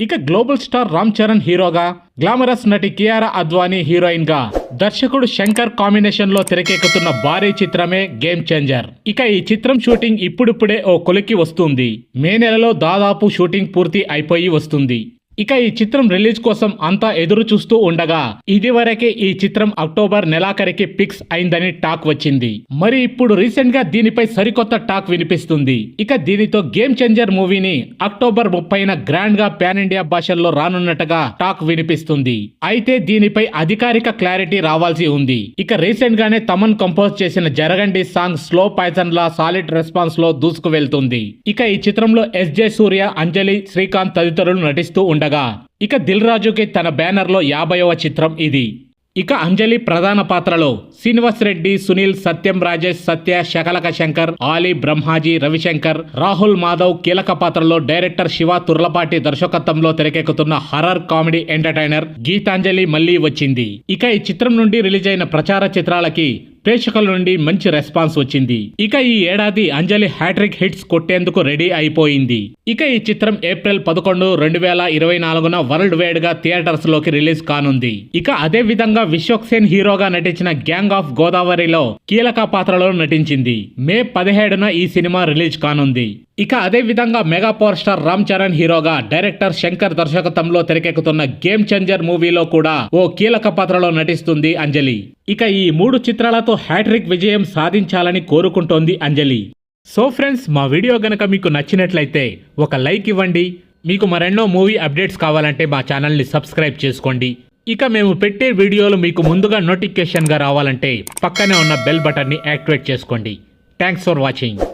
ఇక global star Ram Charan హీరోగా, glamorous నటి కియారా అద్వానీ హీరోయిన్ గా, దర్శకుడు శంకర్ కాంబినేషన్ లో తెరకెక్కుతున్న భారీ చిత్రమే గేమ్ చేంజర్. ఇక ఈ చిత్రం షూటింగ్ ఇప్పుడిప్పుడే ఓ కొలికి వస్తుంది. మే నెలలో దాదాపు షూటింగ్ పూర్తి అయిపోయి వస్తుంది. ఇక ఈ చిత్రం రిలీజ్ కోసం అంతా ఎదురు చూస్తూ ఉండగా ఇదివరకే ఈ చిత్రం అక్టోబర్ నెలాఖరికి ఫిక్స్ అయిందని టాక్ వచ్చింది. మరి ఇప్పుడు రీసెంట్ గా దీనిపై సరికొత్త టాక్ వినిపిస్తుంది. ఇక దీనితో గేమ్ చేంజర్ మూవీని అక్టోబర్ 30న గ్రాండ్ గా పాన్ ఇండియా భాషల్లో రానున్నట్టుగా టాక్ వినిపిస్తుంది. అయితే దీనిపై అధికారిక క్లారిటీ రావాల్సి ఉంది. ఇక రీసెంట్ గానే తమన్ కంపోజ్ చేసిన జరగండి సాంగ్ స్లో పాయిజన్ లా సాలిడ్ రెస్పాన్స్ లో దూసుకు వెళ్తుంది. ఇక ఈ చిత్రంలో ఎస్జే సూర్య, అంజలి, శ్రీకాంత్ తదితరులు నటిస్తూ ఉండగా ఇక దిల్ రాజుకి తన బ్యానర్ లో 50వ చిత్రం ఇది. ఇక అంజలి ప్రధాన పాత్రలో శ్రీనివాస్ రెడ్డి, సునీల్, సత్యం రాజేష్, సత్య, శకలక శంకర్, ఆలీ, బ్రహ్మాజీ, రవిశంకర్, రాహుల్ మాధవ్ కీలక పాత్రలో డైరెక్టర్ శివ తుర్లపాటి దర్శకత్వంలో తెరకెక్కుతున్న హర్రర్ కామెడీ ఎంటర్టైనర్ గీతాంజలి మళ్లీ వచ్చింది. ఇక ఈ చిత్రం నుండి రిలీజ్ అయిన ప్రచార చిత్రాలకి ప్రేక్షకుల నుండి మంచి రెస్పాన్స్ వచ్చింది. ఇక ఈ ఏడాది అంజలి హ్యాట్రిక్ హిట్స్ కొట్టేందుకు రెడీ అయిపోయింది. ఇక ఈ చిత్రం ఏప్రిల్ 11, 2024న వరల్డ్ వైడ్ గా థియేటర్స్ లోకి రిలీజ్ కానుంది. ఇక అదే విధంగా విశ్వక్ సేన్ హీరోగా నటించిన గ్యాంగ్ ఆఫ్ గోదావరిలో కీలక పాత్రలో నటించింది. మే 17న ఈ సినిమా రిలీజ్ కానుంది. ఇక అదే విధంగా mega power star Ram Charan హీరోగా డైరెక్టర్ శంకర్ దర్శకత్వంలో తెరకెక్కుతున్న గేమ్ చేంజర్ మూవీలో కూడా ఓ కీలక పాత్రలో నటిస్తుంది అంజలి. ఇక ఈ 3 చిత్రాలతో హ్యాట్రిక్ విజయం సాధించాలని కోరుకుంటోంది అంజలి. సో ఫ్రెండ్స్, మా వీడియో గనక మీకు నచ్చినట్లయితే ఒక లైక్ ఇవ్వండి. మీకు మరెన్నో మూవీ అప్డేట్స్ కావాలంటే మా ఛానల్ని సబ్స్క్రైబ్ చేసుకోండి. ఇక మేము పెట్టే వీడియోలు మీకు ముందుగా నోటిఫికేషన్గా రావాలంటే పక్కనే ఉన్న బెల్ బటన్ని యాక్టివేట్ చేసుకోండి. Thanks for watching.